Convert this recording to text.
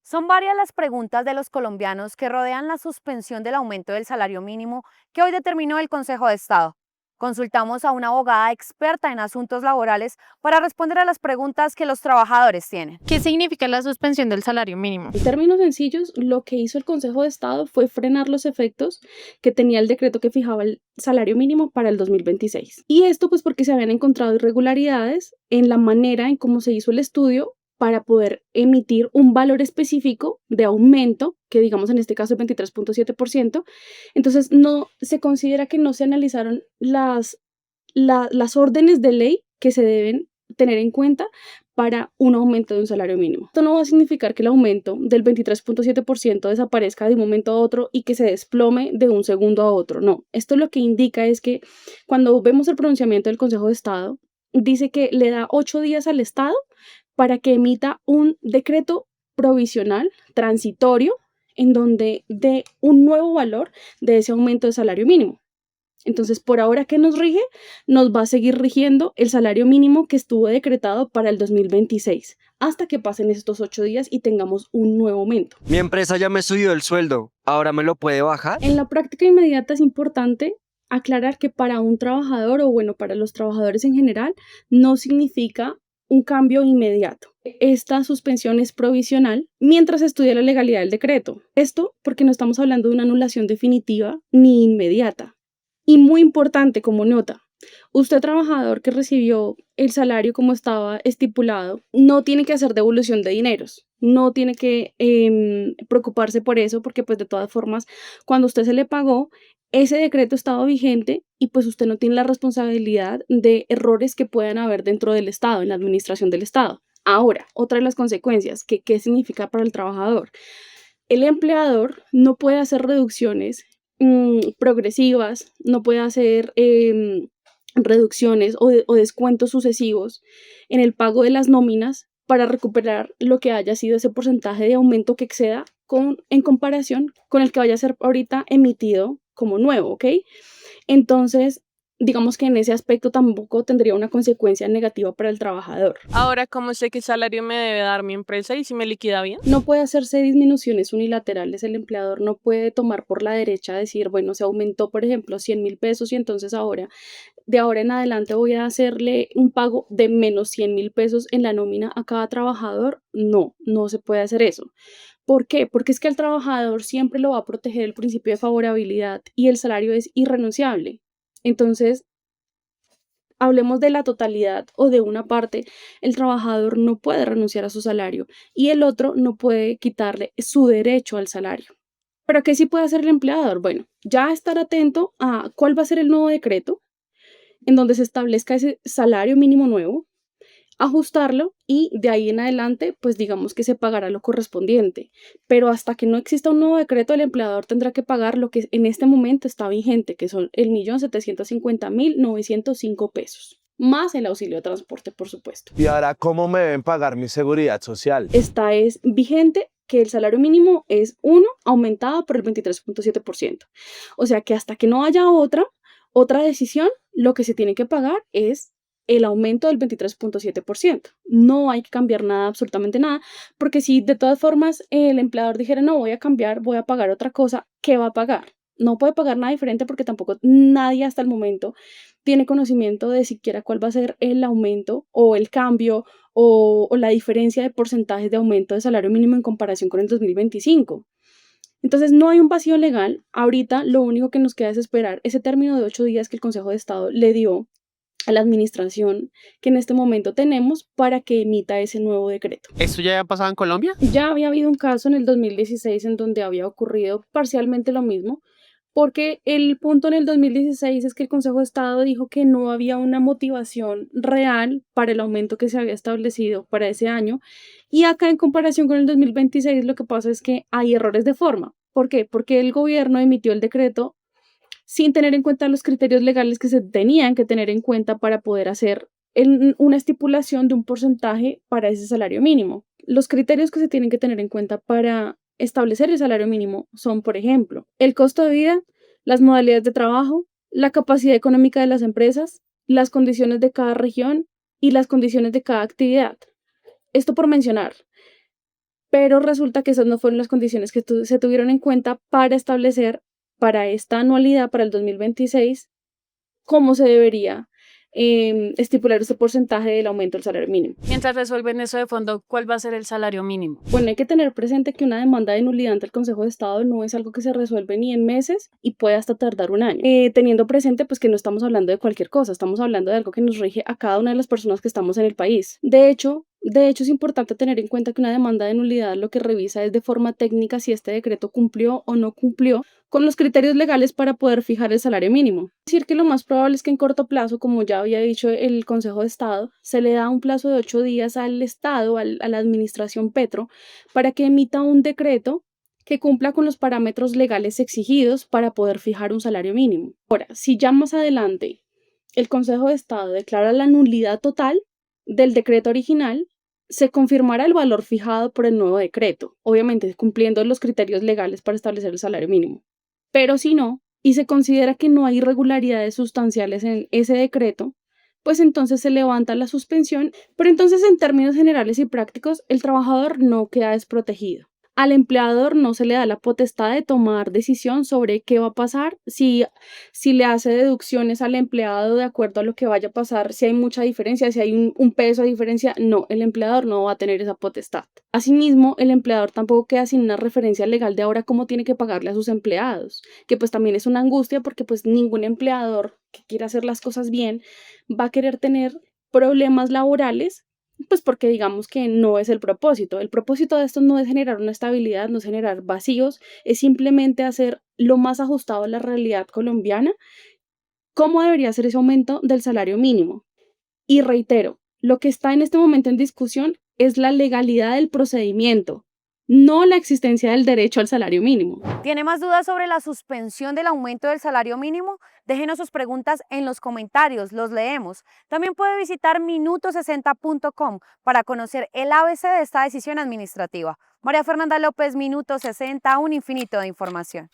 Son varias las preguntas de los colombianos que rodean la suspensión del aumento del salario mínimo que hoy determinó el Consejo de Estado. Consultamos a una abogada experta en asuntos laborales para responder a las preguntas que los trabajadores tienen. ¿Qué significa la suspensión del salario mínimo? En términos sencillos, lo que hizo el Consejo de Estado fue frenar los efectos que tenía el decreto que fijaba el salario mínimo para el 2026. Y esto pues porque se habían encontrado irregularidades en la manera en cómo se hizo el estudio para poder emitir un valor específico de aumento, que digamos en este caso es 23.7%. Entonces no se considera que no se analizaron las órdenes de ley que se deben tener en cuenta para un aumento de un salario mínimo. Esto no va a significar que el aumento del 23.7% desaparezca de un momento a otro y que se desplome de un segundo a otro. No, esto lo que indica es que cuando vemos el pronunciamiento del Consejo de Estado, dice que le da 8 días al Estado para que emita un decreto provisional, transitorio, en donde dé un nuevo valor de ese aumento de salario mínimo. Entonces, por ahora, ¿qué nos rige? Nos va a seguir rigiendo el salario mínimo que estuvo decretado para el 2026, hasta que pasen estos 8 días y tengamos un nuevo aumento. Mi empresa ya me subió el sueldo, ¿ahora me lo puede bajar? En la práctica inmediata es importante aclarar que para un trabajador, o bueno, para los trabajadores en general, no significa un cambio inmediato. Esta suspensión es provisional mientras se estudia la legalidad del decreto. Esto porque no estamos hablando de una anulación definitiva ni inmediata. Y muy importante como nota, usted trabajador que recibió el salario como estaba estipulado, no tiene que hacer devolución de dineros, no tiene que preocuparse por eso, porque pues de todas formas, cuando usted se le pagó, ese decreto estaba vigente y pues usted no tiene la responsabilidad de errores que puedan haber dentro del Estado, en la administración del Estado. Ahora, otra de las consecuencias, ¿qué significa para el trabajador? El empleador no puede hacer reducciones progresivas, no puede hacer reducciones o descuentos sucesivos en el pago de las nóminas para recuperar lo que haya sido ese porcentaje de aumento que exceda en comparación con el que vaya a ser ahorita emitido como nuevo, ¿ok? Entonces, digamos que en ese aspecto tampoco tendría una consecuencia negativa para el trabajador. Ahora, ¿cómo sé qué salario me debe dar mi empresa y si me liquida bien? No puede hacerse disminuciones unilaterales, el empleador no puede tomar por la derecha, decir, bueno, se aumentó, por ejemplo, 100.000 pesos y entonces de ahora en adelante voy a hacerle un pago de menos 100.000 pesos en la nómina a cada trabajador. No, no se puede hacer eso. ¿Por qué? Porque es que al trabajador siempre lo va a proteger el principio de favorabilidad y el salario es irrenunciable. Entonces, hablemos de la totalidad o de una parte, el trabajador no puede renunciar a su salario y el otro no puede quitarle su derecho al salario. ¿Pero qué sí puede hacer el empleador? Bueno, ya estar atento a cuál va a ser el nuevo decreto en donde se establezca ese salario mínimo nuevo, ajustarlo y de ahí en adelante, pues digamos que se pagará lo correspondiente. Pero hasta que no exista un nuevo decreto, el empleador tendrá que pagar lo que en este momento está vigente, que son el 1.750.905 pesos, más el auxilio de transporte, por supuesto. ¿Y ahora cómo me deben pagar mi seguridad social? Esta es vigente que el salario mínimo es 1 aumentado por el 23.7%. O sea que hasta que no haya otra decisión, lo que se tiene que pagar es el aumento del 23.7%. No hay que cambiar nada, absolutamente nada, porque si de todas formas el empleador dijera, no, voy a cambiar, voy a pagar otra cosa, ¿qué va a pagar? No puede pagar nada diferente porque tampoco nadie hasta el momento tiene conocimiento de siquiera cuál va a ser el aumento o el cambio o la diferencia de porcentajes de aumento de salario mínimo en comparación con el 2025. Entonces no hay un vacío legal. Ahorita lo único que nos queda es esperar ese término de 8 días que el Consejo de Estado le dio a la administración que en este momento tenemos para que emita ese nuevo decreto. ¿Esto ya había pasado en Colombia? Ya había habido un caso en el 2016 en donde había ocurrido parcialmente lo mismo, porque el punto en el 2016 es que el Consejo de Estado dijo que no había una motivación real para el aumento que se había establecido para ese año, y acá en comparación con el 2026 lo que pasa es que hay errores de forma. ¿Por qué? Porque el gobierno emitió el decreto sin tener en cuenta los criterios legales que se tenían que tener en cuenta para poder hacer una estipulación de un porcentaje para ese salario mínimo. Los criterios que se tienen que tener en cuenta para establecer el salario mínimo son, por ejemplo, el costo de vida, las modalidades de trabajo, la capacidad económica de las empresas, las condiciones de cada región y las condiciones de cada actividad. Esto por mencionar. pero resulta que esas no fueron las condiciones que se tuvieron en cuenta para establecer para esta anualidad, para el 2026, cómo se debería estipular este porcentaje del aumento del salario mínimo. Mientras resuelven eso de fondo, ¿cuál va a ser el salario mínimo? Bueno, hay que tener presente que una demanda de nulidad ante el Consejo de Estado no es algo que se resuelve ni en meses y puede hasta tardar un año. Teniendo presente pues que no estamos hablando de cualquier cosa, estamos hablando de algo que nos rige a cada una de las personas que estamos en el país. De hecho, es importante tener en cuenta que una demanda de nulidad lo que revisa es de forma técnica si este decreto cumplió o no cumplió con los criterios legales para poder fijar el salario mínimo. Es decir, que lo más probable es que en corto plazo, como ya había dicho el Consejo de Estado, se le da un plazo de 8 días al Estado, a la administración Petro, para que emita un decreto que cumpla con los parámetros legales exigidos para poder fijar un salario mínimo. Ahora, si ya más adelante el Consejo de Estado declara la nulidad total del decreto original, se confirmará el valor fijado por el nuevo decreto, obviamente cumpliendo los criterios legales para establecer el salario mínimo. Pero si no, y se considera que no hay irregularidades sustanciales en ese decreto, pues entonces se levanta la suspensión, pero entonces en términos generales y prácticos, el trabajador no queda desprotegido. Al empleador no se le da la potestad de tomar decisión sobre qué va a pasar, si le hace deducciones al empleado de acuerdo a lo que vaya a pasar, si hay mucha diferencia, si hay un peso de diferencia, no, el empleador no va a tener esa potestad. Asimismo, el empleador tampoco queda sin una referencia legal de ahora cómo tiene que pagarle a sus empleados, que pues también es una angustia porque pues ningún empleador que quiera hacer las cosas bien va a querer tener problemas laborales, pues porque digamos que no es el propósito. El propósito de esto no es generar una estabilidad, no es generar vacíos, es simplemente hacer lo más ajustado a la realidad colombiana, cómo debería ser ese aumento del salario mínimo. Y reitero, lo que está en este momento en discusión es la legalidad del procedimiento, no la existencia del derecho al salario mínimo. ¿Tiene más dudas sobre la suspensión del aumento del salario mínimo? Déjenos sus preguntas en los comentarios, los leemos. También puede visitar minuto60.com para conocer el ABC de esta decisión administrativa. María Fernanda López, Minuto 60, un infinito de información.